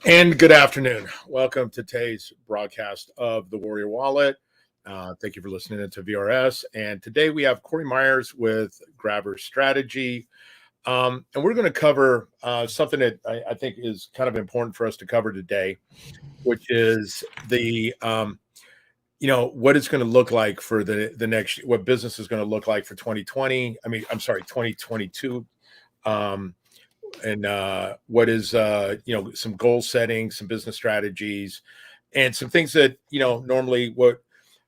And good afternoon. Welcome to today's broadcast of the Warrior Wallet. Thank you for listening to VRS. And today we have Cory Myres with Grabber Strategy. And we're going to cover something that I think is kind of important for us to cover today, which is what it's going to look like for the next, what business is going to look like for 2020. I'm sorry, 2022. Um, and what is some goal setting, some business strategies, and some things that normally what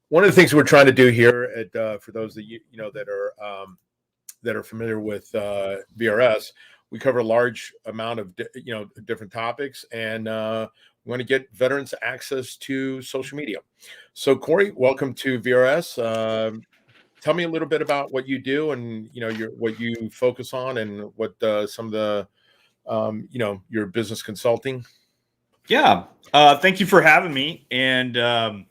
one of the things we're trying to do here at for those that that are familiar with VRS, we cover a large amount of different topics, and we want to get veterans access to social media. So, Cory, welcome to VRS. Tell me a little bit about what you do, and what you focus on, and what some of the your business consulting. Yeah. Thank you for having me. So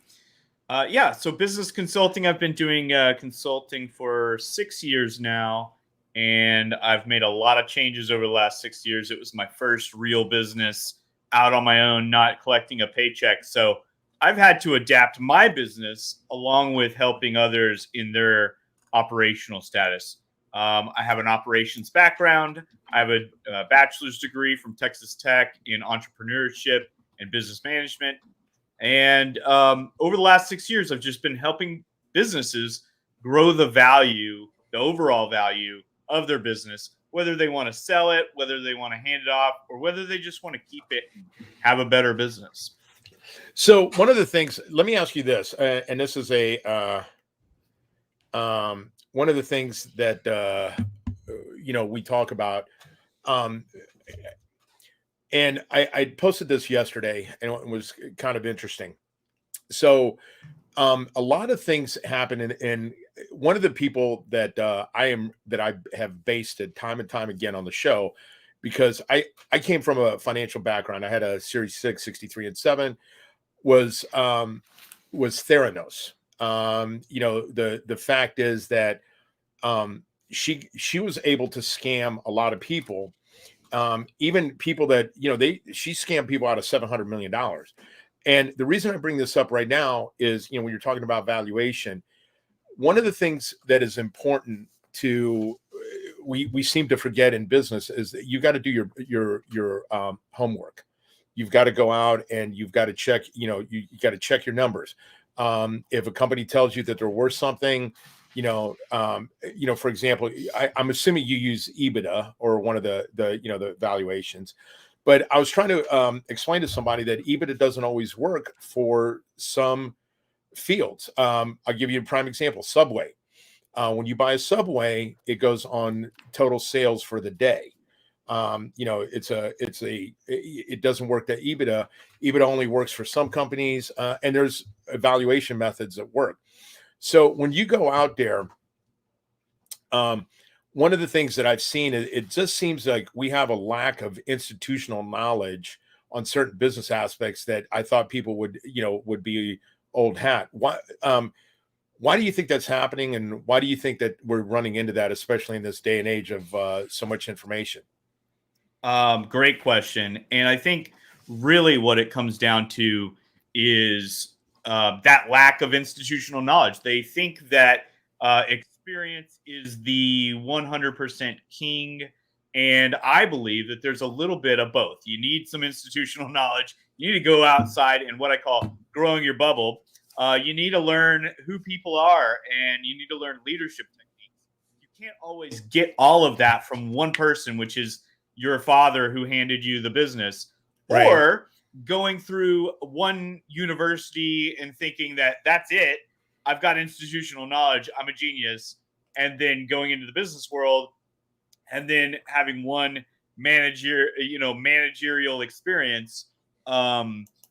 business consulting, I've been doing consulting for 6 years now, and I've made a lot of changes over the last 6 years. It was my first real business out on my own, not collecting a paycheck. So I've had to adapt my business along with helping others in their operational status. I have an operations background. I have a bachelor's degree from Texas Tech in entrepreneurship and business management. And over the last 6 years, I've just been helping businesses grow the overall value of their business, whether they want to sell it, whether they want to hand it off, or whether they just want to keep it and have a better business. So one of the things, let me ask you this, and this is one of the things that we talk about. Um, and I posted this yesterday, and it was kind of interesting. So a lot of things happen, and one of the people that I have based it time and time again on the show, because I came from a financial background. I had a Series 6, 63 and 7, was Theranos. The fact is that she was able to scam a lot of people, even people that she scammed people out of $700 million. And the reason I bring this up right now is, when you're talking about valuation, one of the things that is important to we seem to forget in business is that you got to do your homework. You've got to go out and you've got to check. You got to check your numbers. If a company tells you that they're worth something, for example, I'm assuming you use EBITDA or one of the valuations. But I was trying to explain to somebody that EBITDA doesn't always work for some fields. I'll give you a prime example: Subway. When you buy a Subway, it goes on total sales for the day. It doesn't work that EBITDA. EBITDA only works for some companies, and there's evaluation methods that work. So when you go out there, one of the things that I've seen, it just seems like we have a lack of institutional knowledge on certain business aspects that I thought people would be old hat. Why do you think that's happening, and why do you think that we're running into that, especially in this day and age of so much information? Great question. And I think really what it comes down to is that lack of institutional knowledge. They think that experience is the 100% king. And I believe that there's a little bit of both. You need some institutional knowledge. You need to go outside and what I call growing your bubble. You need to learn who people are, and you need to learn leadership techniques. You can't always get all of that from one person, which is your father who handed you the business, Right. or going through one university and thinking that that's it. I've got institutional knowledge. I'm a genius. And then going into the business world and then having one managerial experience.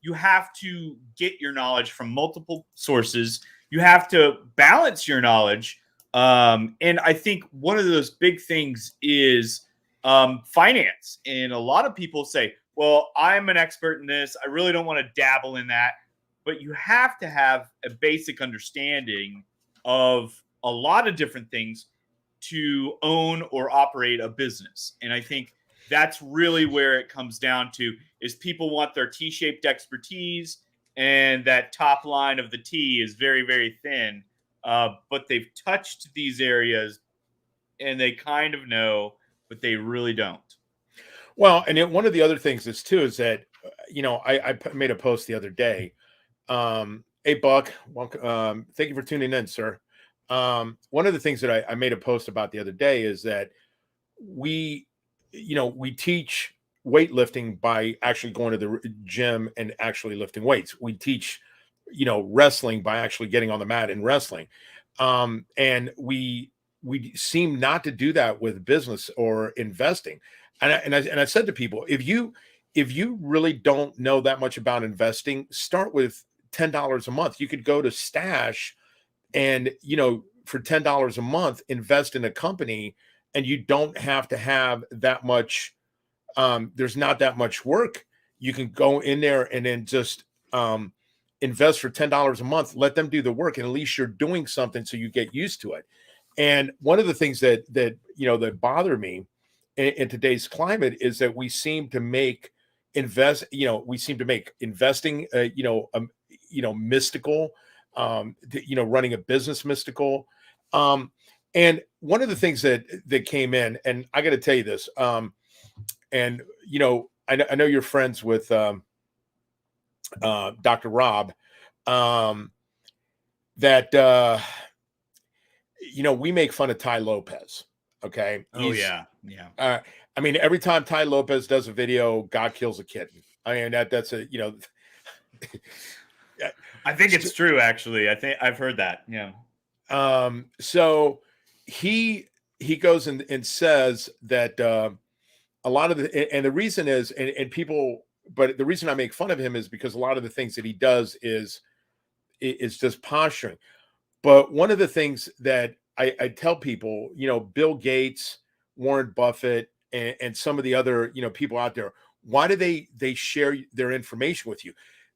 You have to get your knowledge from multiple sources. You have to balance your knowledge. And I think one of those big things is finance. And a lot of people say, well, I'm an expert in this. I really don't want to dabble in that. But you have to have a basic understanding of a lot of different things to own or operate a business. And I think That's really where it comes down to, is people want their T-shaped expertise, and that top line of the T is very, very thin. But they've touched these areas and they kind of know, but they really don't. Well, and one of the other things is too is that I made a post the other day. Hey Buck, welcome, thank you for tuning in, sir. One of the things that I made a post about the other day is that we teach weightlifting by actually going to the gym and actually lifting weights. We teach wrestling by actually getting on the mat and wrestling. And we seem not to do that with business or investing. And I said to people, if you really don't know that much about investing, start with $10 a month. You could go to Stash and for $10 a month invest in a company, and you don't have to have that much. There's not that much work. You can go in there and then just invest for $10 a month, let them do the work, and at least you're doing something so you get used to it. And one of the things that bother me in today's climate is that we seem to make investing mystical, running a business mystical. And one of the things that came in, and I got to tell you this, and I know you're friends with Dr. Rob, that we make fun of Ty Lopez. Okay. Yeah. I mean, every time Ty Lopez does a video, God kills a kitten. I mean, that's a I think it's true, actually. I think I've heard that. Yeah. So he goes and says that a lot of the reason is, and people, but the reason I make fun of him is because a lot of the things that he does is just posturing. But one of the things that I tell people, Bill Gates, Warren Buffett, and some of the other, people out there, why do they share their information with you?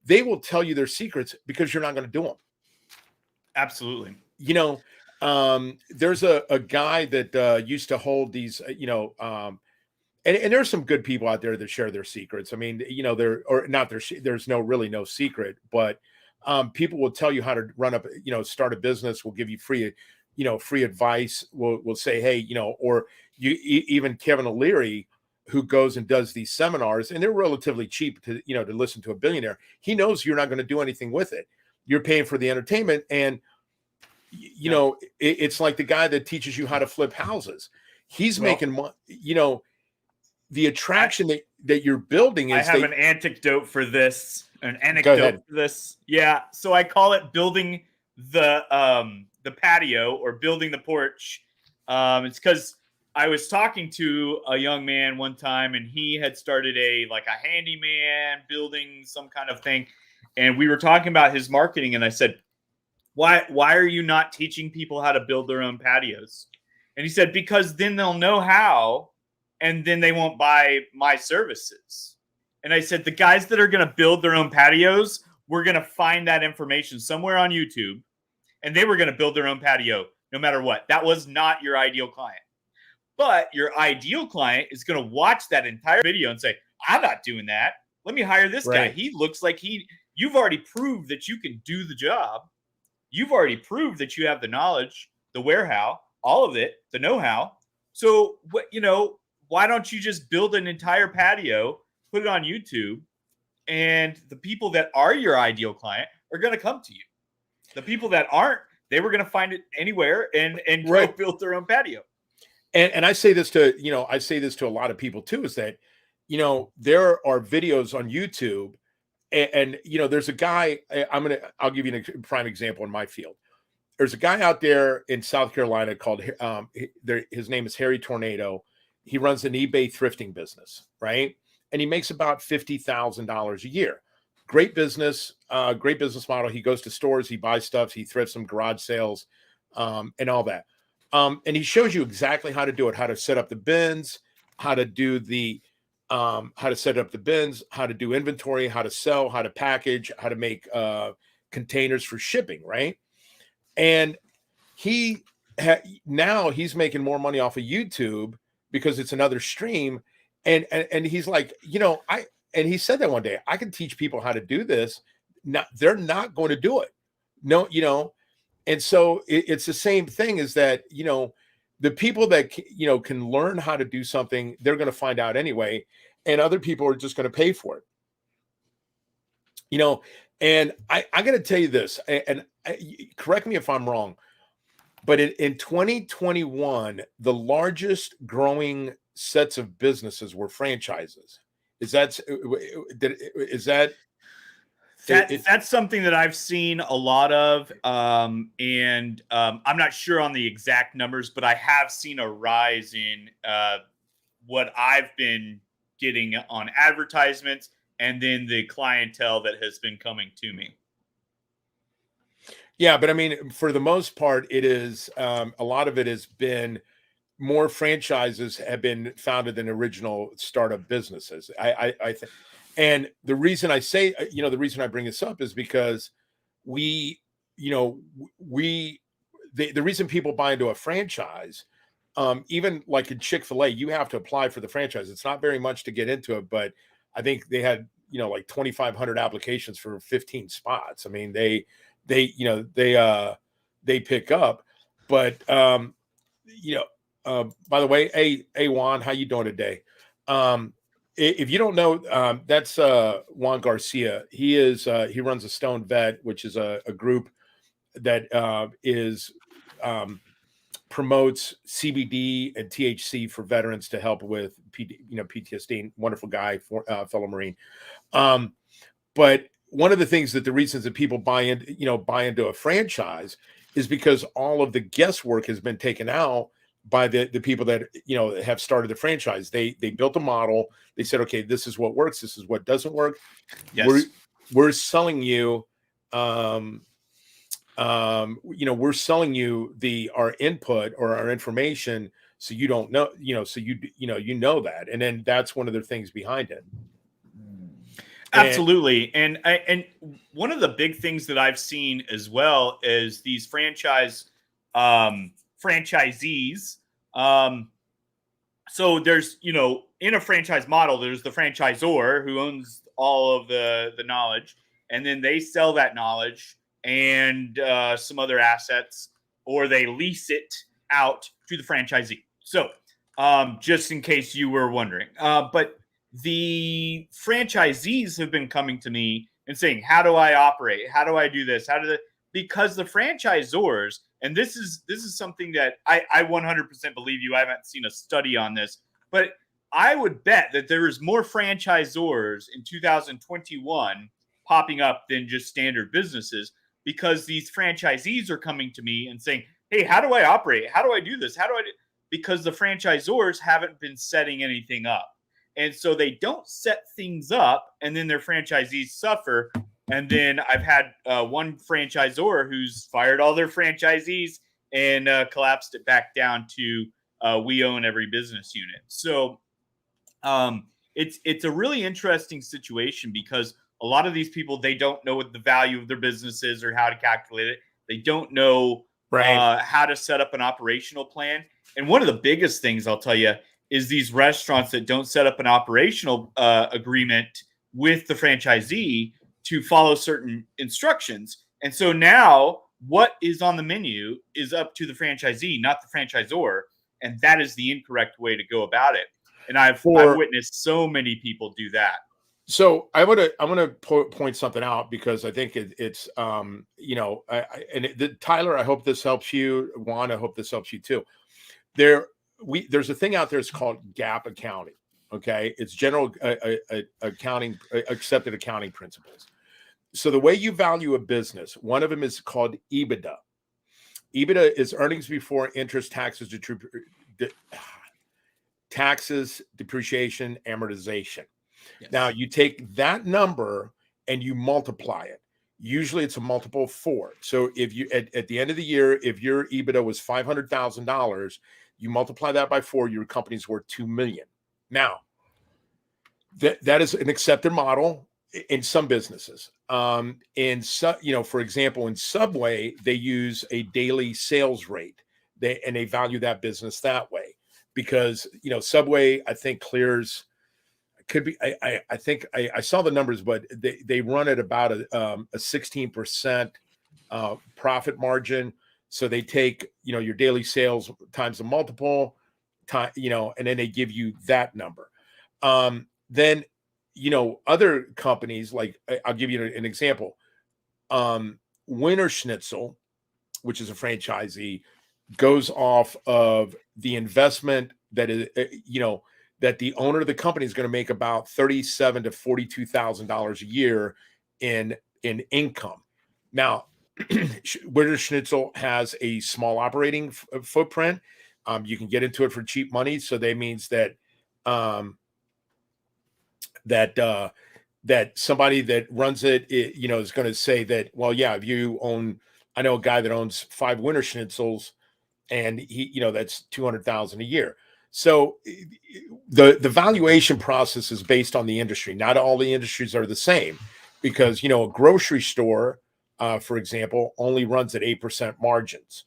They will tell you their secrets because you're not going to do them. Absolutely. There's a guy that used to hold these, and there's some good people out there that share their secrets. I mean, there's really no secret, but people will tell you how to run up, start a business, will give you free advice. Will say, hey, or even Kevin O'Leary, who goes and does these seminars, and they're relatively cheap to listen to a billionaire. He knows you're not going to do anything with it. You're paying for the entertainment. And, it's like the guy that teaches you how to flip houses. He's making money, the attraction that you're building is. I have an anecdote for this. Yeah. So I call it building the patio, or building the porch. It's because I was talking to a young man one time, and he had started a handyman building some kind of thing. And we were talking about his marketing, and I said, why are you not teaching people how to build their own patios? And he said, because then they'll know how, and then they won't buy my services. And I said, the guys that are going to build their own patios, we're going to find that information somewhere on YouTube, and they were going to build their own patio no matter what. That was not your ideal client. But your ideal client is going to watch that entire video and say, I'm not doing that. Let me hire this guy. He looks like you've already proved that you can do the job. You've already proved that you have the knowledge, the where-how, all of it, the know-how. So, why don't you just build an entire patio, put it on YouTube, and the people that are your ideal client are going to come to you. The people that aren't, they were going to find it anywhere and go build their own patio. And I say this to, a lot of people too, is that, there are videos on YouTube, and there's a guy, I'll give you a prime example in my field. There's a guy out there in South Carolina called, his name is Harry Tornado. He runs an eBay thrifting business, right? And he makes about $50,000 a year. Great business model. He goes to stores, he buys stuff, he thrifts some garage sales, and all that. And he shows you exactly how to do it, how to set up the bins, how to do how to do inventory, how to sell, how to package, how to make containers for shipping, right? And now he's making more money off of YouTube because it's another stream. And he's like, and he said that one day, I can teach people how to do this. Not, they're not going to do it. No, and so it's the same thing, is that, the people that, can learn how to do something, they're going to find out anyway. And other people are just going to pay for it. And I got to tell you this, and correct me if I'm wrong, but in 2021, the largest growing sets of businesses were franchises. Is that that's something that I've seen a lot of, and I'm not sure on the exact numbers, but I have seen a rise in what I've been getting on advertisements, and then the clientele that has been coming to me. Yeah, but I mean, for the most part, it is a lot of it has been more franchises have been founded than original startup businesses. I think, and the reason I say, the reason I bring this up is because we, the reason people buy into a franchise, even like in Chick-fil-A, you have to apply for the franchise. It's not very much to get into it, but I think they had, like 2,500 applications for 15 spots. I mean, they pick up, but, by the way, hey, Juan, how you doing today? If you don't know, that's Juan Garcia. He runs a Stone Vet, which is a group that promotes CBD and THC for veterans to help with PTSD. Wonderful guy, fellow Marine. But one of the things that the reasons that people buy into a franchise is because all of the guesswork has been taken out by the people that have started the franchise. They built a model. They said, okay, this is what works. This is what doesn't work. Yes. We're selling you, we're selling you our input or our information, so you don't know, so you know that, and then that's one of the things behind it. Absolutely. And one of the big things that I've seen as well is these franchisees. So there's, in a franchise model, there's the franchisor who owns all of the knowledge, and then they sell that knowledge and some other assets, or they lease it out to the franchisee. So just in case you were wondering, but the franchisees have been coming to me and saying, how do I operate? How do I do this? Because the franchisors, and this is something that I 100% believe you. I haven't seen a study on this, but I would bet that there is more franchisors in 2021 popping up than just standard businesses, because these franchisees are coming to me and saying, hey, how do I operate? How do I do this? Because the franchisors haven't been setting anything up. And so they don't set things up, and then their franchisees suffer. And then I've had one franchisor who's fired all their franchisees and collapsed it back down to we own every business unit. So it's a really interesting situation, because a lot of these people, they don't know what the value of their business is or how to calculate it. They don't know how to set up an operational plan. And one of the biggest things I'll tell you is these restaurants that don't set up an operational agreement with the franchisee to follow certain instructions. And so now what is on the menu is up to the franchisee, not the franchisor. And that is the incorrect way to go about it. And I've witnessed so many people do that. So I want to point something out, because I think it's Tyler, I hope this helps you. Juan, I hope this helps you too. There's a thing out there. It's called GAAP accounting. Okay, it's general accounting, accepted accounting principles. So the way you value a business, one of them is called EBITDA. EBITDA is earnings before interest, taxes, depreciation, amortization. Yes. Now you take that number and you multiply it. Usually it's a multiple of 4. So if you at the end of the year, if your EBITDA was $500,000, you multiply that by 4, your company's worth $2 million. Now, that is an accepted model in some businesses. For example, in Subway, they use a daily sales rate. They value that business that way, because Subway, I think, clears could be. I think I saw the numbers, but they run at about a 16% profit margin. So they take your daily sales times the multiple time, and then they give you that number. Then other companies, like I'll give you an example. Winter Schnitzel, which is a franchisee, goes off of the investment that is that the owner of the company is going to make about $37,000 to $42,000 a year in income. Now, Winter Schnitzel has a small operating footprint. You can get into it for cheap money, so that means that that somebody that runs it, is going to say that, well, yeah, if you own, I know a guy that owns 5 Winter Schnitzels, and he, that's 200,000 a year. So the valuation process is based on the industry. Not all the industries are the same, because a grocery store, for example, only runs at 8% margins.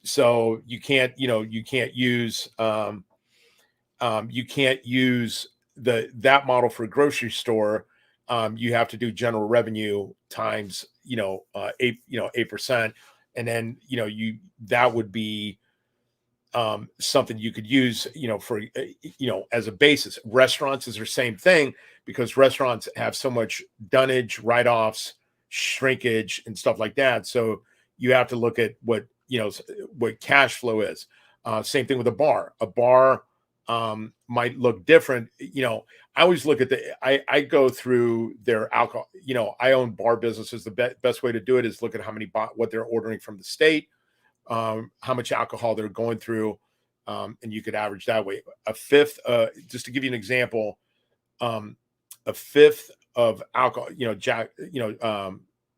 So you can't use that model for a grocery store. You have to do general revenue times 8%, and then that would be something you could use for as a basis. Restaurants is the same thing, because restaurants have so much dunnage, write-offs, shrinkage, and stuff like that. So you have to look at what cash flow is. Same thing with a bar. A bar might look different. I always look at I go through their alcohol. I own bar businesses. The best way to do it is look at what they're ordering from the state, how much alcohol they're going through, and you could average that way. A fifth, just to give you an example, a fifth of alcohol, Jack,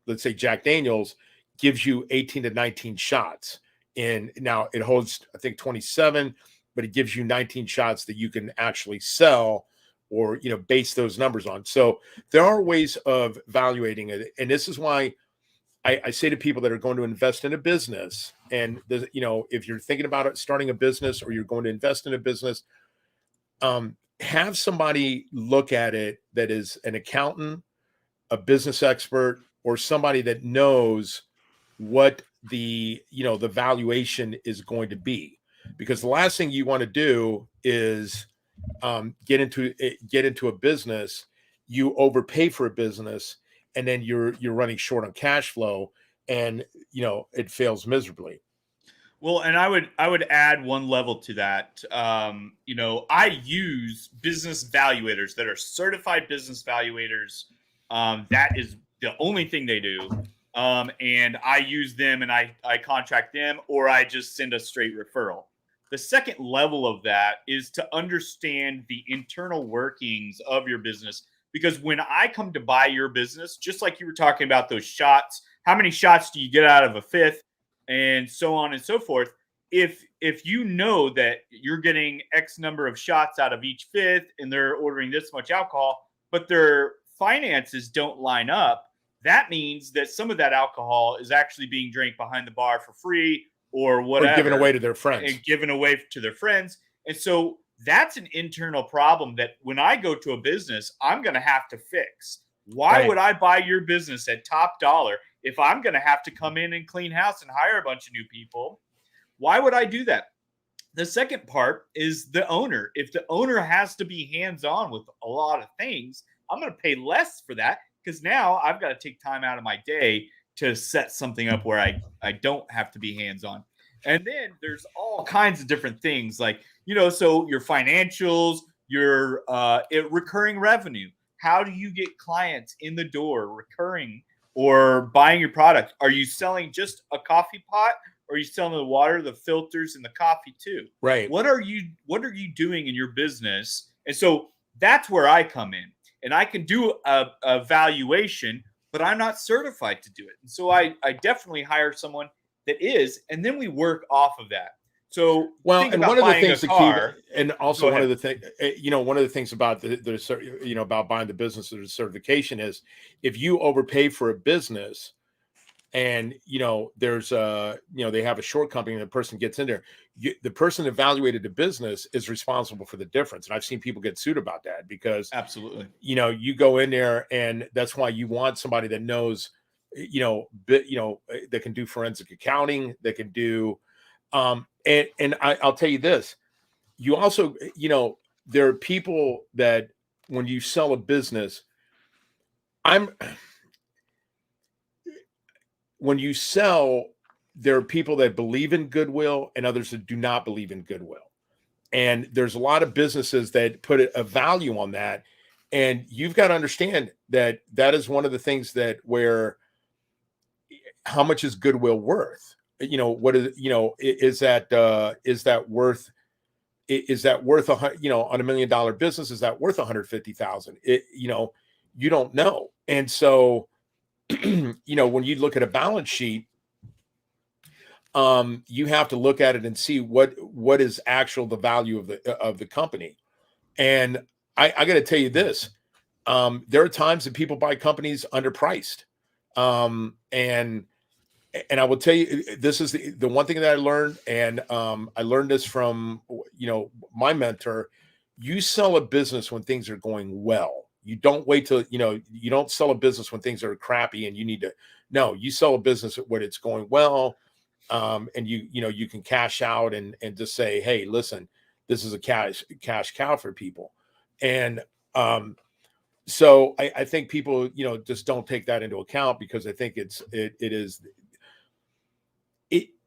let's say Jack Daniels gives you 18 to 19 shots. And now it holds, I think, 27, but it gives you 19 shots that you can actually sell or, base those numbers on. So there are ways of evaluating it. And this is why I say to people that are going to invest in a business, and if you're thinking about it, starting a business, or you're going to invest in a business, have somebody look at it that is an accountant, a business expert, or somebody that knows what the valuation is going to be. Because the last thing you want to do is get into a business, you overpay for a business, and then you're running short on cash flow, and it fails miserably. Well, and I would add one level to that. I use business valuators that are certified business valuators. That is the only thing they do. And I use them, and I contract them, or I just send a straight referral. The second level of that is to understand the internal workings of your business. Because when I come to buy your business, just like you were talking about those shots, how many shots do you get out of a fifth, and so on and so forth? If you know that you're getting X number of shots out of each fifth, and they're ordering this much alcohol, but their finances don't line up, that means that some of that alcohol is actually being drank behind the bar for free, or whatever, or given away to their friends. And given away to their friends. And so that's an internal problem that when I go to a business, I'm going to have to fix. Why would I buy your business at top dollar if I'm going to have to come in and clean house and hire a bunch of new people? Why would I do that? The second part is the owner. If the owner has to be hands-on with a lot of things, I'm going to pay less for that, because now I've got to take time out of my day to set something up where I don't have to be hands-on. And then there's all kinds of different things, like, so your financials, your recurring revenue. How do you get clients in the door recurring or buying your product? Are you selling just a coffee pot, or are you selling the water, the filters, and the coffee too? Right. What are you doing in your business? And so that's where I come in, and I can do a valuation, but I'm not certified to do it. And so I definitely hire someone that is, and then we work off of that. So, well, and one of the things to keep, and also one of the things, one of the things about about buying the business or the certification is, if you overpay for a business and there's they have a short company and the person gets in there, the person that evaluated the business is responsible for the difference. And I've seen people get sued about that because Absolutely. you go in there, and that's why you want somebody that knows, that can do forensic accounting, that can do, and I'll tell you this, you also, there are people that when you sell a business, when you sell, there are people that believe in goodwill and others that do not believe in goodwill. And there's a lot of businesses that put a value on that. And you've got to understand that that is one of the things that where how much is goodwill worth? What is, is that worth, on $1 million business, is that worth 150,000? You don't know. And so, when you look at a balance sheet, you have to look at it and see what is the value of the company. And I got to tell you this, there are times that people buy companies underpriced. And I will tell you, this is the one thing that I learned, and I learned this from my mentor. You sell a business when things are going well. You don't wait till you don't sell a business when things are crappy and you need to. No, you sell a business when it's going well, and you can cash out and just say, hey, listen, this is a cash cow for people. And so I think people just don't take that into account, because I think it is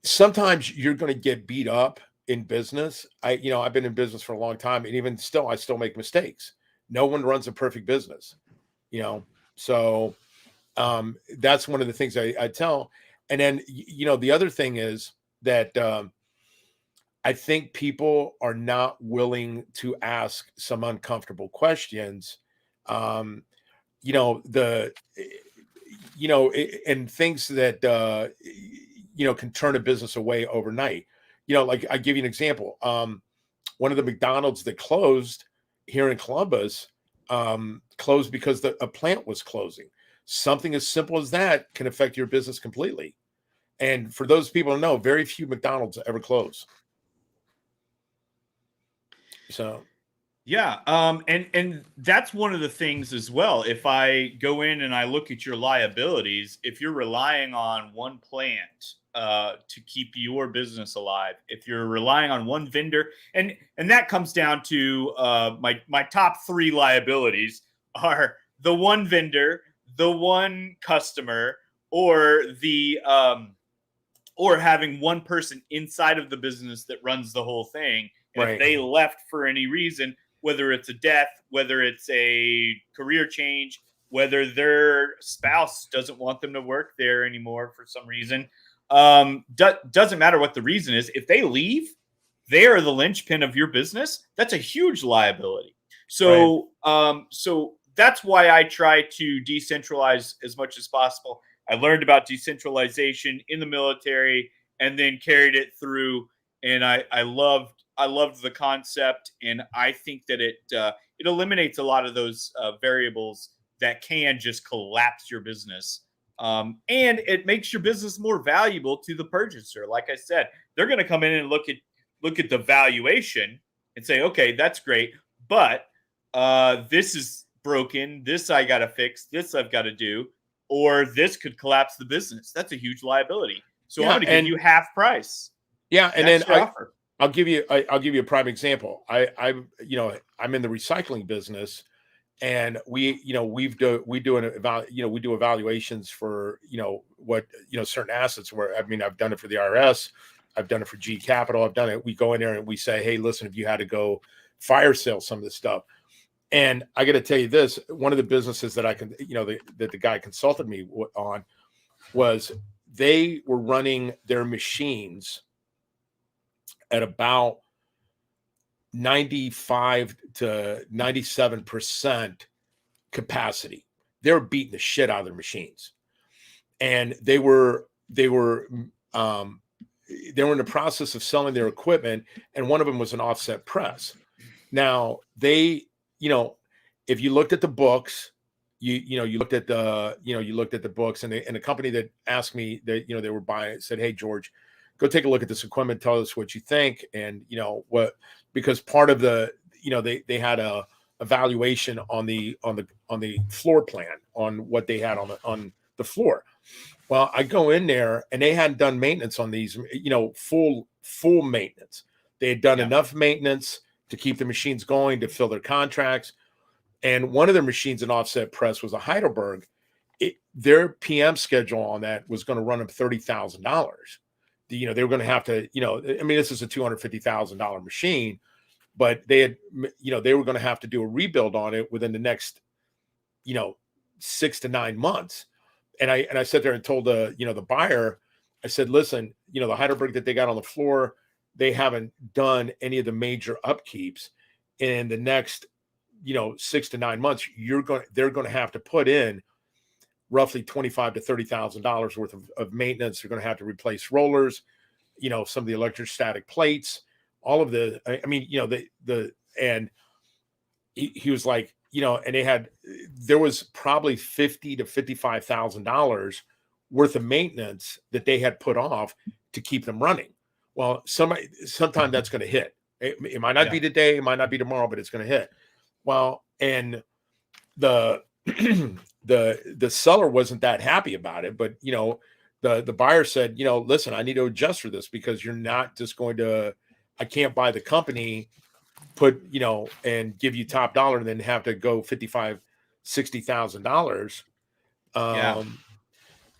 sometimes you're going to get beat up in business. I've been in business for a long time, and even still, I still make mistakes. No one runs a perfect business, so that's one of the things I tell. And then, the other thing is that I think people are not willing to ask some uncomfortable questions. Um, and things that, can turn a business away overnight. Like I give you an example. One of the McDonald's that closed here in Columbus, closed because a plant was closing. Something as simple as that can affect your business completely. And for those people to know, very few McDonald's ever close. So, yeah, and that's one of the things as well. If I go in and I look at your liabilities, if you're relying on one plant to keep your business alive, if you're relying on one vendor, and that comes down to my top three liabilities are the one vendor, the one customer, or the or having one person inside of the business that runs the whole thing. And right. If they left for any reason, whether it's a death, whether it's a career change, whether their spouse doesn't want them to work there anymore for some reason, doesn't matter what the reason is. If they leave, they are the linchpin of your business. That's a huge liability. So, so that's why I try to decentralize as much as possible. I learned about decentralization in the military and then carried it through, and I loved the concept, and I think that it eliminates a lot of those variables that can just collapse your business, and it makes your business more valuable to the purchaser. Like I said, they're going to come in and look at the valuation and say, okay, that's great, but this is broken. This I got to fix. This I've got to do, or this could collapse the business. That's a huge liability. So I'm going to give you half price. Yeah, and That's then I'll give you a prime example. I'm in the recycling business, and we do evaluations for what certain assets. Where I've done it for the IRS, I've done it for G Capital, I've done it. We go in there and we say, hey, listen, if you had to go fire sale some of this stuff. And I got to tell you this, one of the businesses that I can, that the guy consulted me on was they were running their machines at about 95 to 97% capacity. They were beating the shit out of their machines. And they were in the process of selling their equipment, and one of them was an offset press. Now, they, if you looked at the books, you looked at the books, and the company that asked me that, they were buying it, said, "Hey, George, go take a look at this equipment, tell us what you think." And what, because part of the, they had a valuation on the floor plan, on what they had on the floor. Well, I go in there, and they hadn't done maintenance on these, full maintenance. They had done enough maintenance to keep the machines going, to fill their contracts. And one of their machines, an offset press, was a Heidelberg. Their PM schedule on that was going to run them $30,000. They were going to have to, this is a $250,000 machine, but they had, they were going to have to do a rebuild on it within the next, 6 to 9 months. And I sat there and told the buyer, I said, listen, the Heidelberg that they got on the floor, they haven't done any of the major upkeeps. In the next, 6 to 9 months, they're going to have to put in roughly $25,000 to $30,000 worth of maintenance. They're going to have to replace rollers, some of the electrostatic plates, all of the, and he was like, and there was probably $50,000 to $55,000 worth of maintenance that they had put off to keep them running. Well, sometime that's going to hit. It might not be today, it might not be tomorrow, but it's going to hit. Well, and the the seller wasn't that happy about it, but the buyer said, listen, I need to adjust for this, because you're not just going to, I can't buy the company, put, and give you top dollar, and then have to go $55,000, $60,000.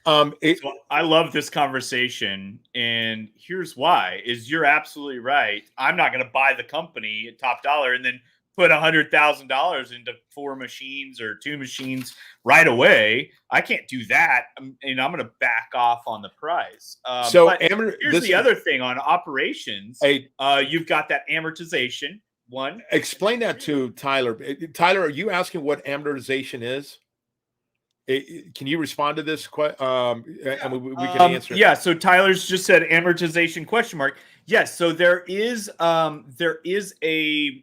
So I love this conversation, and here's why: is you're absolutely right. I'm not going to buy the company at top dollar and then put $100,000 into 4 machines or 2 machines right away. I can't do that, and I'm going to back off on the price. Here's the other thing on operations. You've got that amortization one. Explain that to Tyler. Tyler, are you asking what amortization is? Can you respond to this? And we can answer. Yeah. So Tyler's just said amortization question mark. Yes. So there is a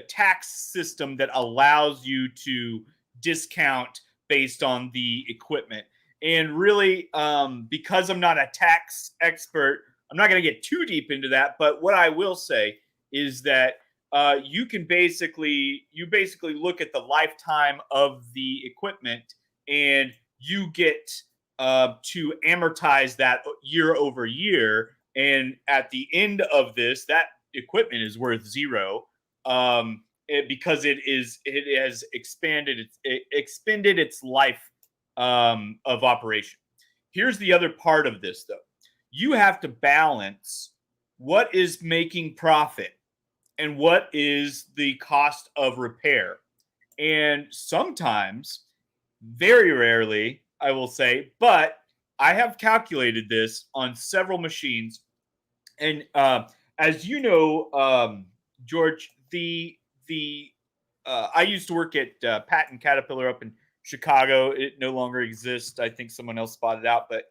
tax system that allows you to discount based on the equipment. And really, because I'm not a tax expert, I'm not going to get too deep into that. But what I will say is that you basically look at the lifetime of the equipment, and you get to amortize that year over year. And at the end of this, that equipment is worth zero, because it has expended its life of operation. Here's the other part of this, though. You have to balance what is making profit and what is the cost of repair. And sometimes, very rarely, I will say, but I have calculated this on several machines. And as you know, George, I used to work at Pat and Caterpillar up in Chicago. It no longer exists. I think someone else bought it out. But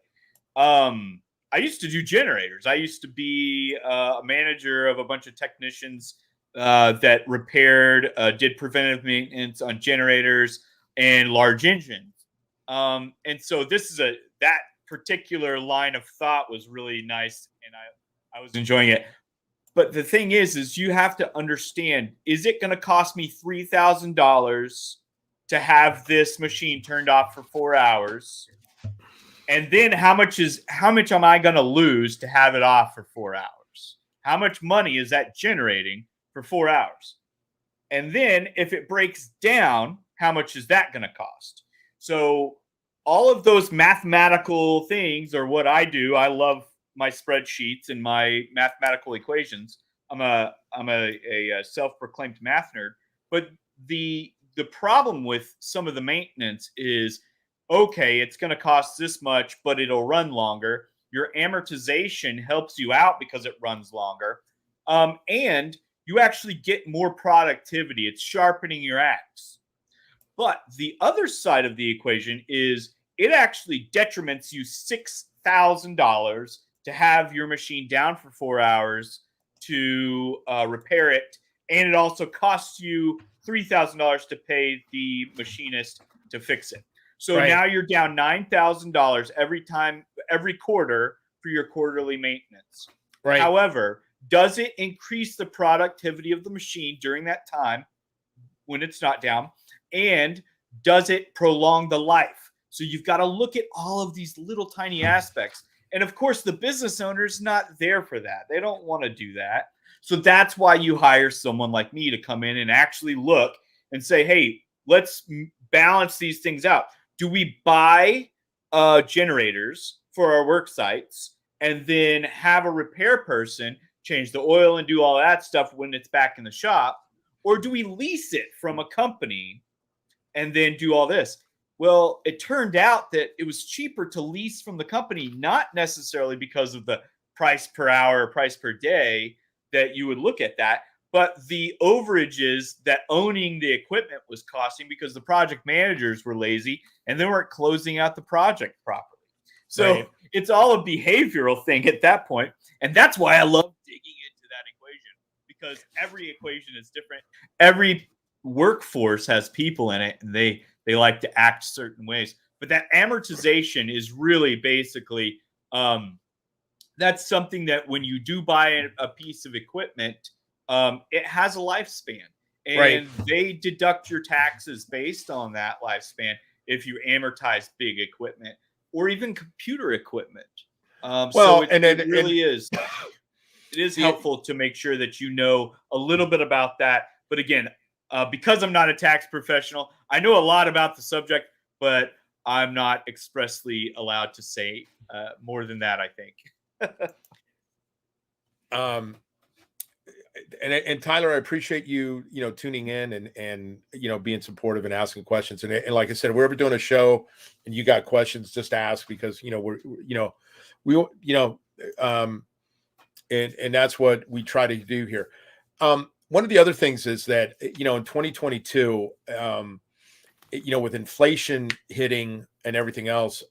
I used to do generators. I used to be a manager of a bunch of technicians that repaired, did preventive maintenance on generators and large engines. And so that particular line of thought was really nice, and I was enjoying it. But the thing is you have to understand, is it going to cost me $3,000 to have this machine turned off for 4 hours? And then how much am I going to lose to have it off for 4 hours? How much money is that generating for 4 hours? And then if it breaks down, how much is that going to cost? So all of those mathematical things are what I do. I love my spreadsheets and my mathematical equations. I'm a self-proclaimed math nerd. But the problem with some of the maintenance is, okay, it's going to cost this much, but it'll run longer. Your amortization helps you out because it runs longer. And you actually get more productivity. It's sharpening your axe. But the other side of the equation is it actually detriments you $6,000 to have your machine down for 4 hours to repair it. And it also costs you $3,000 to pay the machinist to fix it. So Right. now you're down $9,000 every quarter for your quarterly maintenance. Right. However, does it increase the productivity of the machine during that time when it's not down? And does it prolong the life? So you've got to look at all of these little tiny aspects. And of course, the business owner's not there for that. They don't want to do that. So that's why you hire someone like me to come in and actually look and say, hey, let's balance these things out. Do we buy generators for our work sites and then have a repair person change the oil and do all that stuff when it's back in the shop? Or do we lease it from a company and then do all this? Well, it turned out that it was cheaper to lease from the company, not necessarily because of the price per hour, price per day that you would look at that, but the overages that owning the equipment was costing because the project managers were lazy and they weren't closing out the project properly. So It's all a behavioral thing at that point. And that's why I love digging into that equation, because every equation is different. Every workforce has people in it and they like to act certain ways. But that amortization is really basically that's something that when you do buy a piece of equipment, it has a lifespan, and they deduct your taxes based on that lifespan if you amortize big equipment or even computer equipment. It really is helpful to make sure that you know a little bit about that. But again, because I'm not a tax professional, I know a lot about the subject, but I'm not expressly allowed to say more than that, I think. And Tyler, I appreciate you tuning in and being supportive and asking questions. And like I said, we're ever doing a show and you got questions, just ask, because and that's what we try to do here. One of the other things is that in 2022, with inflation hitting and everything else,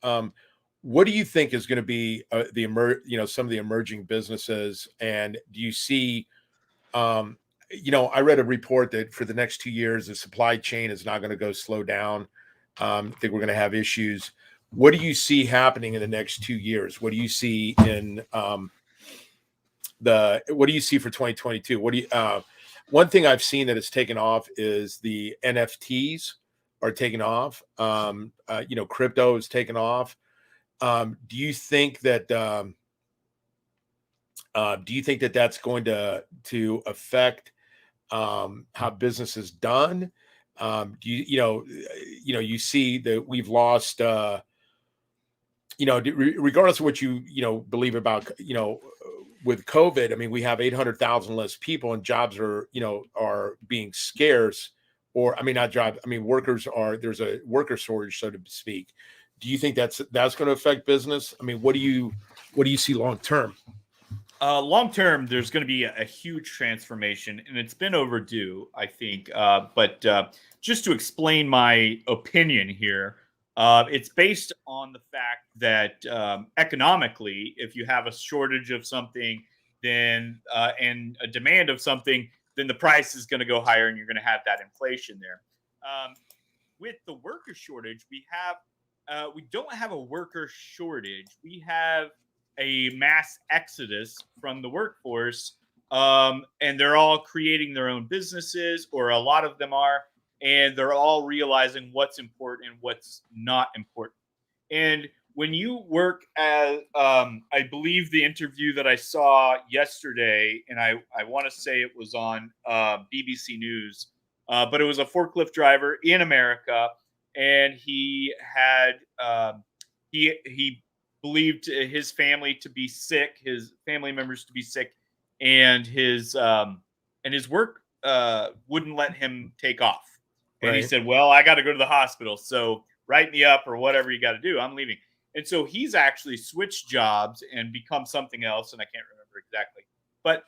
what do you think is going to be some of the emerging businesses? And do you see, I read a report that for the next 2 years, the supply chain is not going to slow down. I think we're going to have issues. What do you see happening in the next 2 years? What do you see what do you see for 2022? One thing I've seen that has taken off is the NFTs are taking off. Crypto is taking off. Do you think that that's going to affect how business is done? Do you see that we've lost regardless of what you believe about with COVID? I mean, we have 800,000 less people and jobs are being scarce, or I mean, not jobs. I mean, there's a worker shortage, so to speak. Do you think that's going to affect business? I mean, what do you see long term? Long term, there's going to be a huge transformation, and it's been overdue, I think. But just to explain my opinion here, it's based on the fact that economically, if you have a shortage of something, then and a demand of something, then the price is going to go higher, and you're going to have that inflation there. With the worker shortage, we don't have a worker shortage. We have a mass exodus from the workforce, and they're all creating their own businesses, or a lot of them are, and they're all realizing what's important and what's not important. And when you work as, I believe the interview that I saw yesterday, and I want to say it was on BBC News, but it was a forklift driver in America, and he had he believed his family to be sick, his family members to be sick, and his work wouldn't let him take off. And he said, well, I got to go to the hospital, so write me up or whatever you got to do. I'm leaving. And so he's actually switched jobs and become something else, and I can't remember exactly. But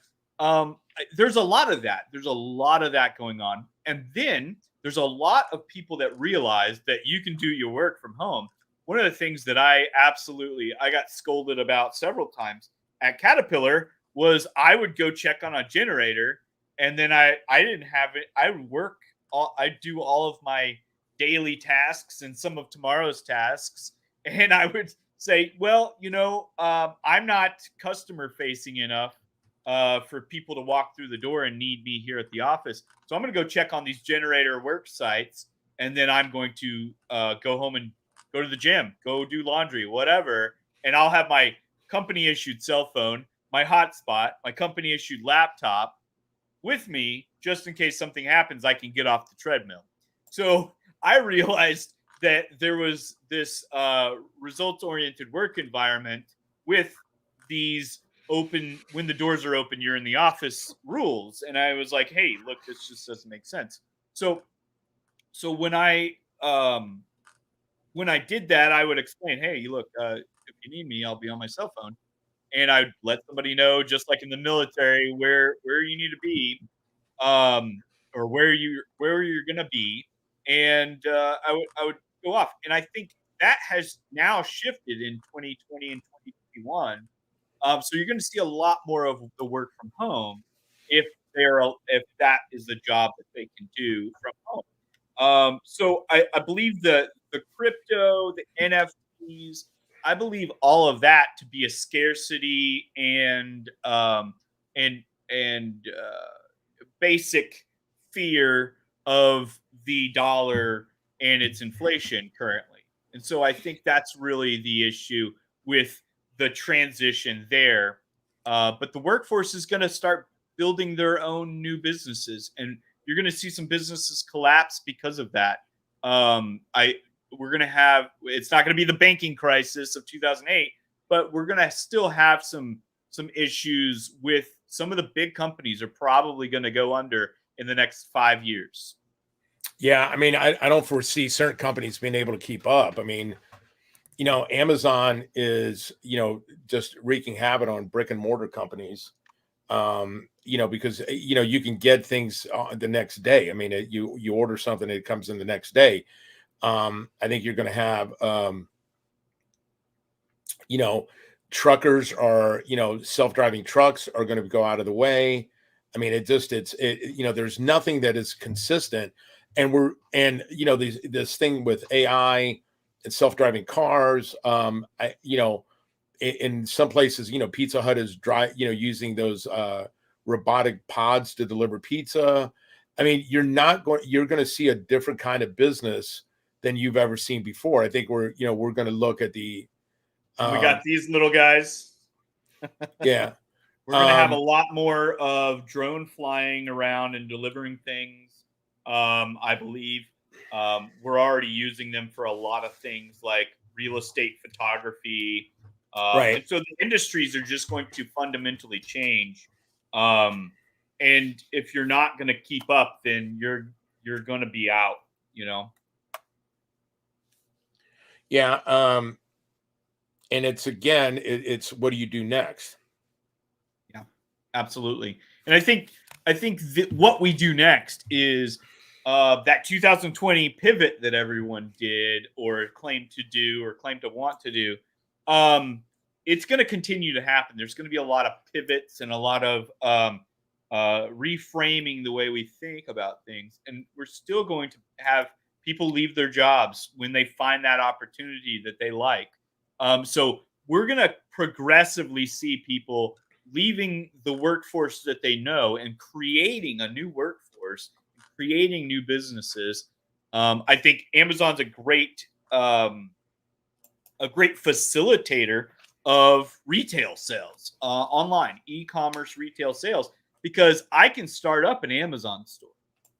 there's a lot of that. There's a lot of that going on. And then there's a lot of people that realize that you can do your work from home. One of the things that I got scolded about several times at Caterpillar was I would go check on a generator, and then I didn't have it. I would work do all of my daily tasks and some of tomorrow's tasks, and I would say, well, I'm not customer facing enough for people to walk through the door and need me here at the office. So I'm going to go check on these generator work sites, and then I'm going to go home and go to the gym, go do laundry, whatever, and I'll have my company issued cell phone, my hotspot, my company issued laptop with me just in case something happens. I can get off the treadmill. So I realized that there was this results oriented work environment with these open, when the doors are open, you're in the office rules. And I was like, hey, look, this just doesn't make sense. So when I did that, I would explain, hey, look, if you need me, I'll be on my cell phone, and I'd let somebody know, just like in the military, where you need to be, um, or where you're gonna be, and I would go off. And I think that has now shifted in 2020 and 2021. So you're going to see a lot more of the work from home if if that is the job that they can do from home. So I believe the crypto, the NFTs, I believe all of that to be a scarcity and basic fear of the dollar and its inflation currently. And so I think that's really the issue with the transition there. But the workforce is going to start building their own new businesses, and you're going to see some businesses collapse because of that. I We're going to have, it's not going to be the banking crisis of 2008, but we're going to still have some issues with some of the big companies are probably going to go under in the next 5 years. Yeah, I mean, I don't foresee certain companies being able to keep up. I mean, Amazon is, just wreaking havoc on brick and mortar companies. Because you can get things the next day. I mean, you order something, it comes in the next day. I think you're going to have, truckers are, self-driving trucks are going to go out of the way. I mean, there's nothing that is consistent. This thing with AI and self-driving cars, in some places, Pizza Hut is using those robotic pods to deliver pizza. I mean, you're going to see a different kind of business than you've ever seen before. I think we're going to look at the We got these little guys. Yeah. We're going to have a lot more of drone flying around and delivering things. I believe we're already using them for a lot of things like real estate photography. Right. And so the industries are just going to fundamentally change. And if you're not going to keep up, then you're going to be out, Yeah. And it's it's what do you do next? Yeah, absolutely. And I think that what we do next is that 2020 pivot that everyone did or claimed to do or claimed to want to do. It's going to continue to happen. There's going to be a lot of pivots and a lot of reframing the way we think about things, and we're still going to have people leave their jobs when they find that opportunity that they like. So we're going to progressively see people leaving the workforce that they know and creating a new workforce, creating new businesses. I think Amazon's a great facilitator of retail sales, online e-commerce retail sales, because I can start up an Amazon store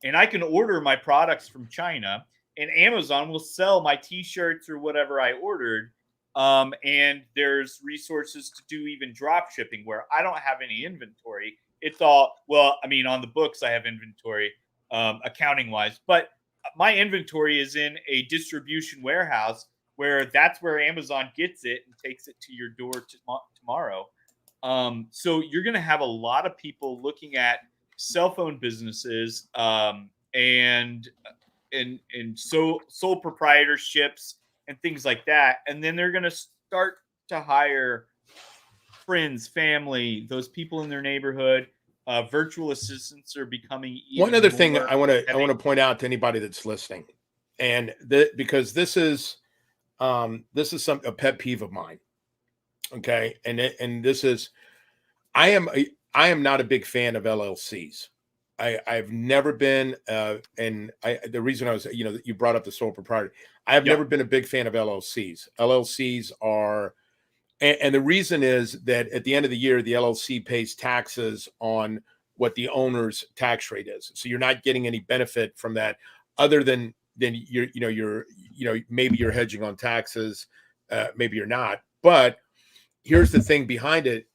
and I can order my products from China, and Amazon will sell my t-shirts or whatever I ordered. And there's resources to do even drop shipping where I don't have any inventory. It's all, well, I mean, on the books, I have inventory, accounting wise, but my inventory is in a distribution warehouse where that's where Amazon gets it and takes it to your door tomorrow. So you're going to have a lot of people looking at cell phone businesses, and sole proprietorships and things like that. And then they're going to start to hire friends, family, those people in their neighborhood, virtual assistants are becoming One even other thing more I want to point out to anybody that's listening, and because this is a pet peeve of mine. Okay, and this is I am I am not a big fan of LLCs. I've never been, and the reason I was, you brought up the sole proprietor. I have Yep. never been a big fan of LLCs. LLCs are, and the reason is that at the end of the year, the LLC pays taxes on what the owner's tax rate is. So you're not getting any benefit from that, other than maybe you're hedging on taxes, maybe you're not. But here's the thing behind it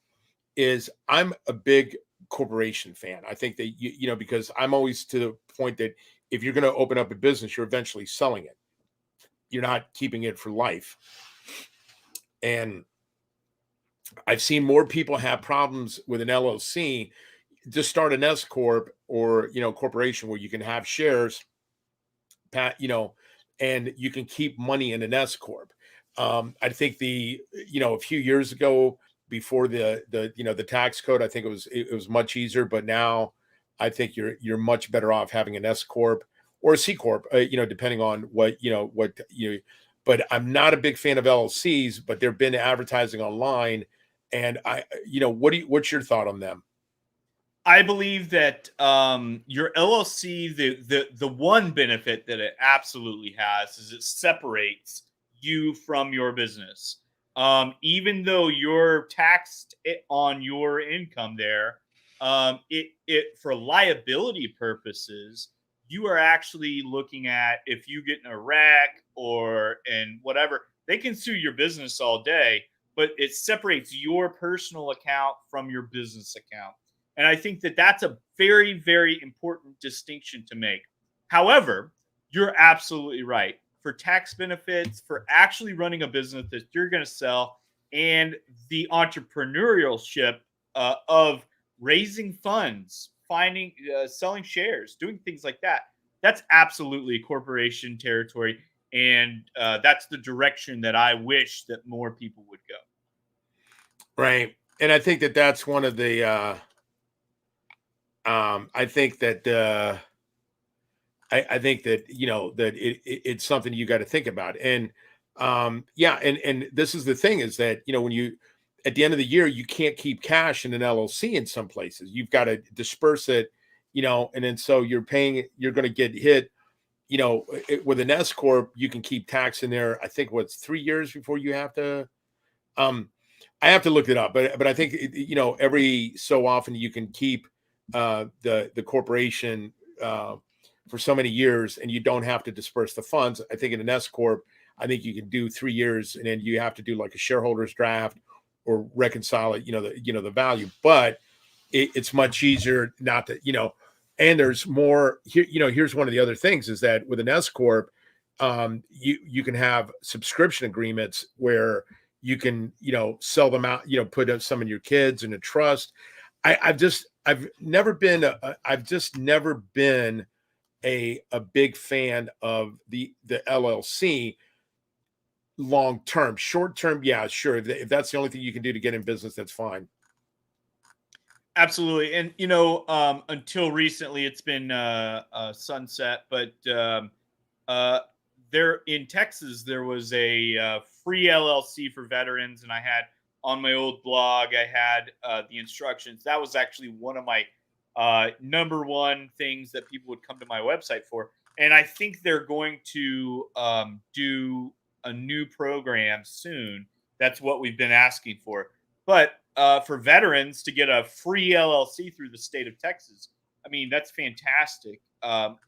is I'm a big corporation fan. I think that because I'm always to the point that if you're going to open up a business, you're eventually selling it. You're not keeping it for life. And I've seen more people have problems with an LLC. Just start an S corp or corporation where you can have shares, and you can keep money in an S corp. I think a few years ago, before the tax code, I think it was much easier, but now I think you're much better off having an S corp or a C corp, depending on what. But I'm not a big fan of LLCs, but they've been advertising online, and what's your thought on them? I believe that your LLC, the one benefit that it absolutely has is it separates you from your business. Even though you're taxed on your income there, it for liability purposes, you are actually looking at if you get in a wreck and whatever, they can sue your business all day, but it separates your personal account from your business account. And I think that that's a very, very important distinction to make. However, you're absolutely right. For tax benefits, for actually running a business that you're going to sell, and the entrepreneurship of raising funds, selling shares, doing things like that, that's absolutely corporation territory. And that's the direction that I wish that more people would go. Right. And I think that that's one of the I think that I think that that it's something you got to think about. And yeah, and this is the thing is that when you at the end of the year you can't keep cash in an LLC in some places. You've got to disperse it, and then so you're going to get hit. With an S corp, you can keep tax in there. I think what's 3 years before you have to. Um, I have to look it up, but I think every so often you can keep the corporation for so many years, and you don't have to disperse the funds. I think in an S corp, I think you can do 3 years, and then you have to do like a shareholders draft or reconcile it. The value, but it's much easier not to And there's more here. Here's one of the other things is that with an S corp, you can have subscription agreements where you can sell them out, put some in your kids in a trust. I've never been I've just never been a big fan of the LLC long term. Short term, yeah, sure, if that's the only thing you can do to get in business, that's fine. Absolutely. And, until recently, it's been sunset, but uh, there in Texas, there was a free LLC for veterans. And I had on my old blog, I had the instructions. That was actually one of my number one things that people would come to my website for. And I think they're going to do a new program soon. That's what we've been asking for. But for veterans to get a free LLC through the state of Texas, I mean, that's fantastic.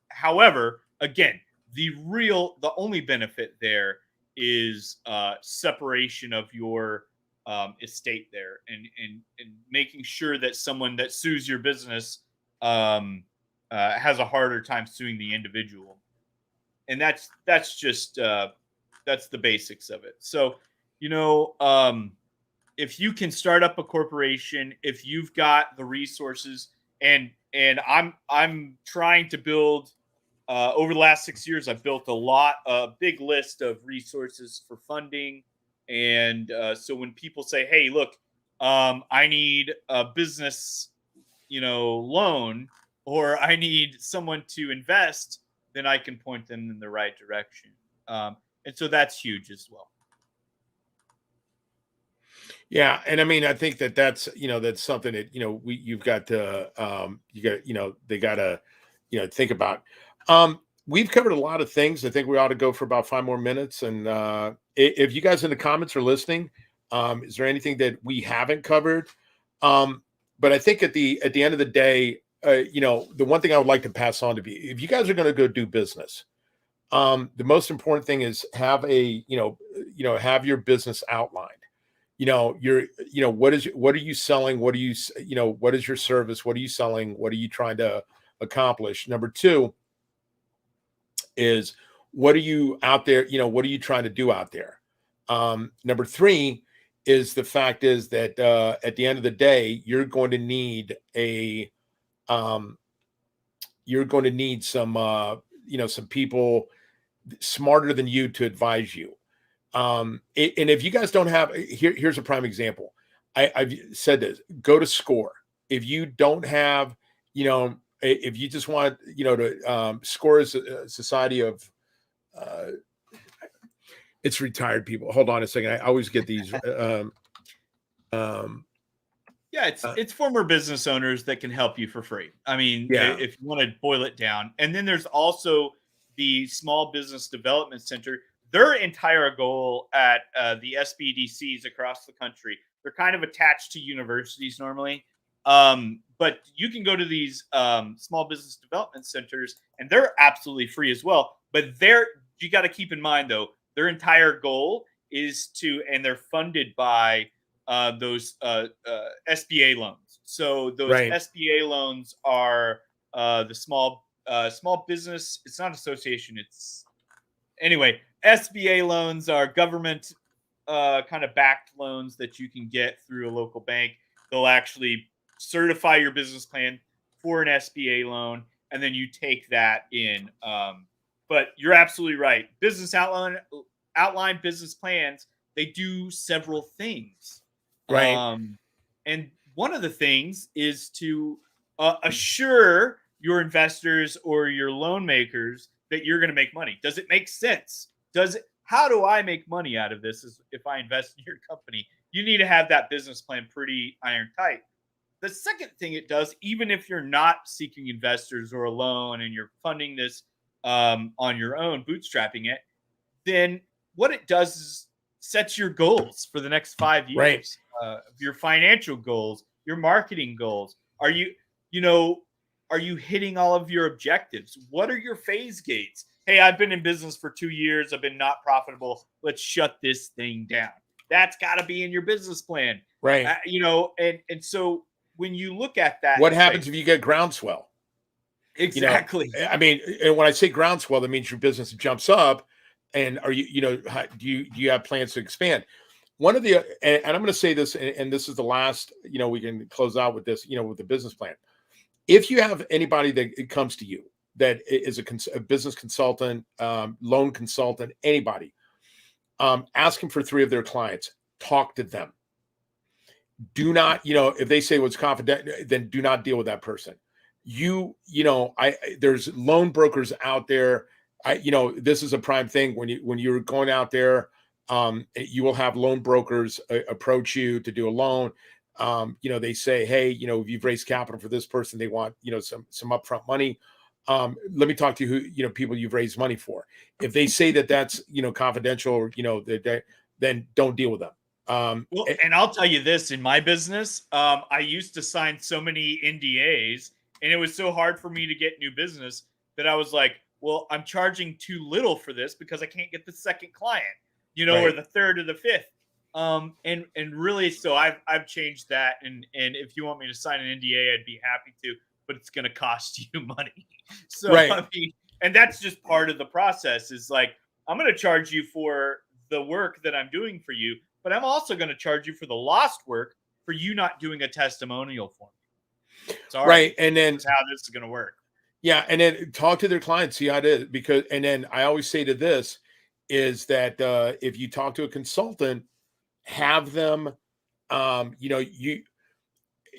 However, again, the only benefit there is separation of your estate there, and making sure that someone that sues your business has a harder time suing the individual, and that's just that's the basics of it. So, you know, if you can start up a corporation, if you've got the resources, and I'm trying to build over the last 6 years, I've built a big list of resources for funding. And so when people say, hey, look, I need a business, loan, or I need someone to invest, then I can point them in the right direction. And so that's huge as well. Yeah, and I mean, I think that's that's something that you've got to they got to think about. We've covered a lot of things. I think we ought to go for about 5 more minutes. And if you guys in the comments are listening, is there anything that we haven't covered? But I think at the end of the day, the one thing I would like to pass on to be, if you guys are going to go do business, the most important thing is have have your business outlined. What are you selling? What is your service? What are you selling? What are you trying to accomplish? Number two is, what are you out there? What are you trying to do out there? Number three is, the fact is that at the end of the day, you're going to need some people smarter than you to advise you. And if you guys don't have, here's a prime example. I've said this: go to SCORE. If you don't have, if you just want, to SCORE is a society of, it's retired people. Hold on a second. I always get these. Yeah, it's former business owners that can help you for free. I mean, if you want to boil it down. And then there's also the Small Business Development Center. Their entire goal at the SBDCs across the country, they're kind of attached to universities normally. But you can go to these small business development centers, and they're absolutely free as well. But you got to keep in mind, though, their entire goal is and they're funded by those SBA loans. So those SBA loans are the small business. It's not association. Anyway, SBA loans are government kind of backed loans that you can get through a local bank. They'll actually certify your business plan for an SBA loan, and then you take that in. But you're absolutely right. Business outline business plans, they do several things. Right. And one of the things is to assure your investors or your loan makers that you're going to make money. Does it make sense? How do I make money out of this? If I invest in your company, you need to have that business plan pretty iron tight. The second thing it does, even if you're not seeking investors or a loan and you're funding this on your own, bootstrapping it, then what it does is sets your goals for the next 5 years, your financial goals, your marketing goals. Are you hitting all of your objectives? What are your phase gates? Hey, I've been in business for 2 years. I've been not profitable. Let's shut this thing down. That's got to be in your business plan. Right. And so when you look at that, what happens if you get groundswell? Exactly. I mean, and when I say groundswell, that means your business jumps up. And are you, do you have plans to expand? One of the, and I'm going to say this, and this is the last, we can close out with this, with the business plan. If you have anybody that comes to you that is a business consultant, loan consultant, anybody, ask them for 3 of their clients, talk to them. Do not, if they say what's confidential, then do not deal with that person. There's loan brokers out there. This is a prime thing when you're going out there, you will have loan brokers approach you to do a loan. They say, hey, if you've raised capital for this person, they want, some upfront money. Let me talk to you who, people you've raised money for. If they say that that's, confidential, or, then don't deal with them. Well, and I'll tell you this, in my business, I used to sign so many NDAs, and it was so hard for me to get new business that I was like, well, I'm charging too little for this because I can't get the second client, or the third or the fifth. And really, so I've changed that. And if you want me to sign an NDA, I'd be happy to, but it's going to cost you money. So, I mean, and that's just part of the process, is like, I'm going to charge you for the work that I'm doing for you, but I'm also going to charge you for the lost work for you not doing a testimonial for me. Sorry. Right. And then that's how this is going to work. Yeah. And then talk to their clients, see how it is. And then I always say to this is that if you talk to a consultant, have them,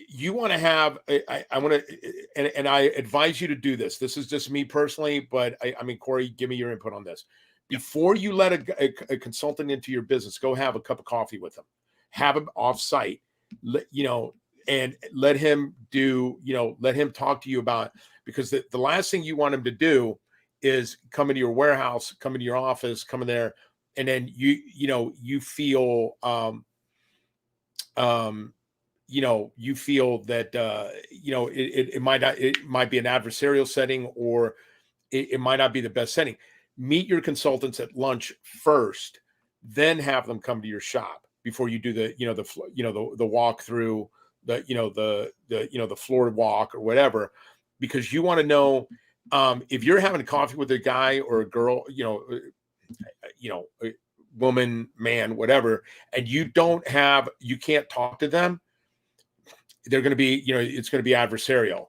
you want to have, I want to, and I advise you to do this. This is just me personally, but I mean, Cory, give me your input on this. Yep. Before you let a consultant into your business, go have a cup of coffee with them, have him off site, and let him let him talk to you about, because the last thing you want him to do is come into your warehouse, come into your office, come in there, and then you feel, you feel that it might not, it might be an adversarial setting, or it might not be the best setting. Meet your consultants at lunch first, then have them come to your shop before you do the walk through, the floor walk or whatever, because you want to know, if you're having a coffee with a guy or a girl, a woman, man, whatever, and you can't talk to them, they're going to be, it's going to be adversarial.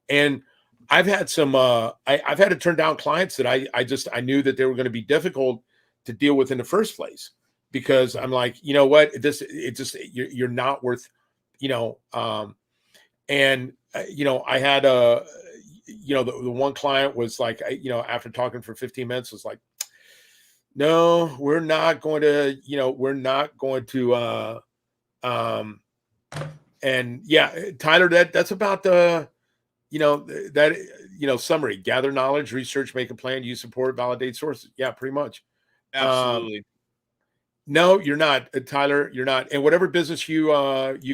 And I've had some, I've had to turn down clients that I knew that they were going to be difficult to deal with in the first place, because I'm like, you know what, you're not worth, and I had the one client was like, after talking for 15 minutes was like, no, we're not going to, and yeah, Tyler, that's about the, summary: gather knowledge, research, make a plan, use support, validate sources. Yeah, pretty much. Absolutely. No, you're not, Tyler. You're not. And whatever business you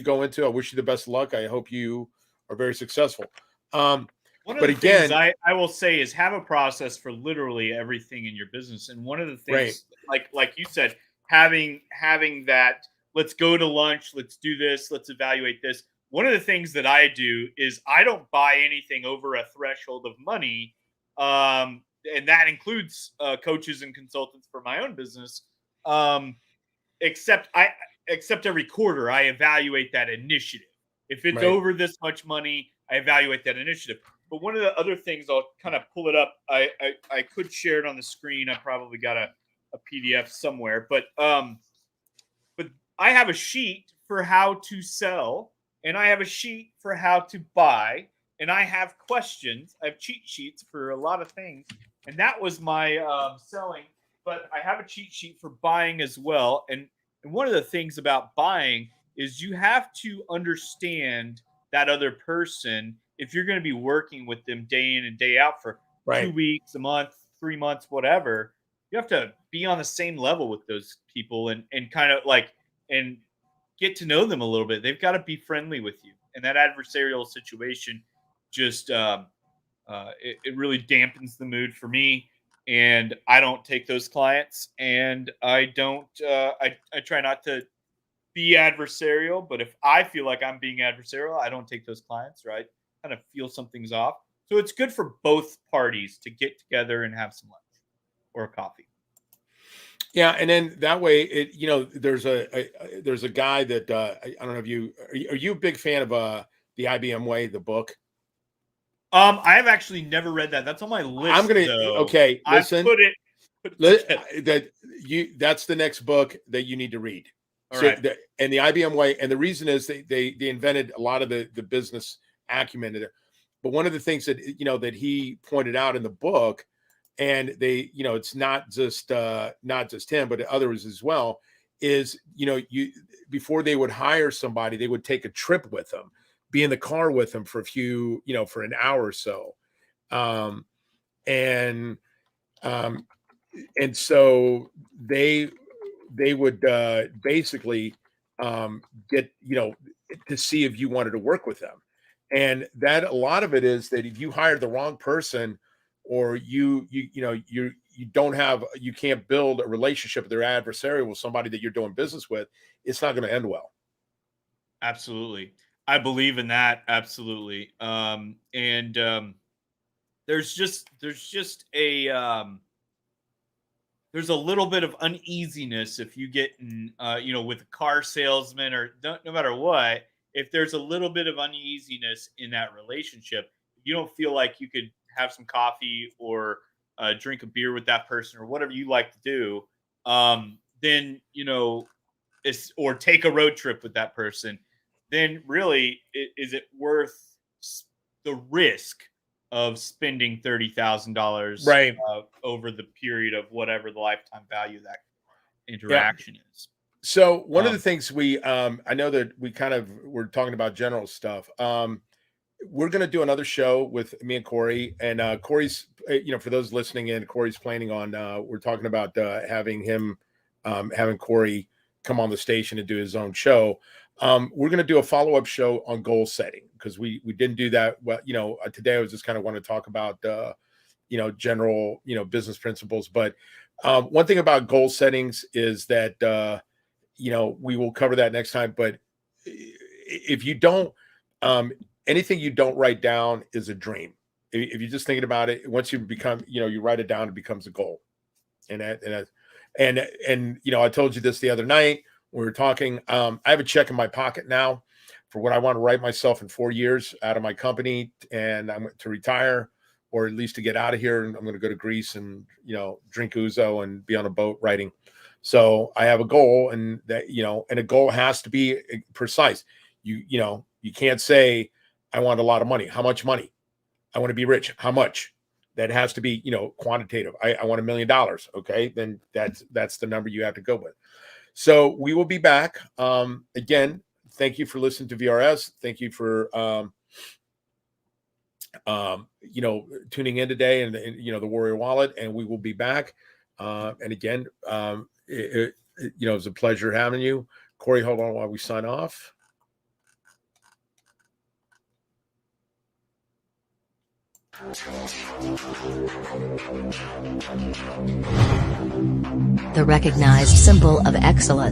go into, I wish you the best of luck. I hope you are very successful. One of the things I will say is have a process for literally everything in your business. And one of the things, like you said, having that, let's go to lunch, let's do this, let's evaluate this. One of the things that I do is I don't buy anything over a threshold of money. And that includes coaches and consultants for my own business. Except every quarter, I evaluate that initiative. If it's over this much money, I evaluate that initiative. But one of the other things, I'll kind of pull it up. I could share it on the screen. I probably got a PDF somewhere. But I have a sheet for how to sell, and I have a sheet for how to buy, and I have questions. I have cheat sheets for a lot of things, and that was my selling. But I have a cheat sheet for buying as well. And one of the things about buying is you have to understand that other person. If you're going to be working with them day in and day out for 2 weeks, a month, 3 months, whatever, you have to be on the same level with those people and kind of and get to know them a little bit. They've got to be friendly with you. And that adversarial situation just, it really dampens the mood for me. And I don't take those clients, and I don't, I try not to be adversarial, but if I feel like I'm being adversarial, I don't take those clients, right? Kind of feel something's off. So it's good for both parties to get together and have some lunch or a coffee. Yeah, and then that way, there's a guy that I don't know if are you a big fan of the IBM Way, the book? I have actually never read that. That's on my list. I'm gonna okay. Listen, that's the next book that you need to read. All right. And the IBM Way, and the reason is they invented a lot of the business acumen. But one of the things that that he pointed out in the book, and it's not just him, but others as well, is before they would hire somebody, they would take a trip with them, be in the car with them for for an hour or so, and so they would basically get to see if you wanted to work with them. And that a lot of it is that if you hire the wrong person, or you can't build a relationship, with their adversary, with somebody that you're doing business with, it's not going to end well. Absolutely. I believe in that. Absolutely. There's just there's a little bit of uneasiness if you get with a car salesman, or no matter what, if there's a little bit of uneasiness in that relationship, you don't feel like you could have some coffee or drink a beer with that person, or whatever you like to do, then or take a road trip with that person, then really is it worth the risk of spending $30,000 Right. over the period of whatever the lifetime value of that Yeah. interaction is? So one of the Um, things I know that we're talking about general stuff. We're going to do another show with me and Cory, and Cory's, for those listening in, Cory's planning on, we're talking about having Cory come on the station and do his own show. We're going to do a follow-up show on goal setting, because we didn't do that. Well, today I was just kind of want to talk about, general, business principles. But one thing about goal settings is that, we will cover that next time. But if you don't, anything you don't write down is a dream. If you're just thinking about it, once you become, you write it down, it becomes a goal. And I told you this the other night when we were talking. I have a check in my pocket now for what I want to write myself in 4 years out of my company, and I'm to retire, or at least to get out of here. And I'm going to go to Greece and drink ouzo and be on a boat writing. So I have a goal, and that and a goal has to be precise. You can't say I want a lot of money. How much money? I want to be rich. How much? That has to be, quantitative. I want $1 million. Okay. Then that's the number you have to go with. So we will be back. Again, thank you for listening to VRS. Thank you for, tuning in today, and the Warrior Wallet, and we will be back. And again, it was a pleasure having you. Cory, hold on while we sign off. The recognized symbol of excellence.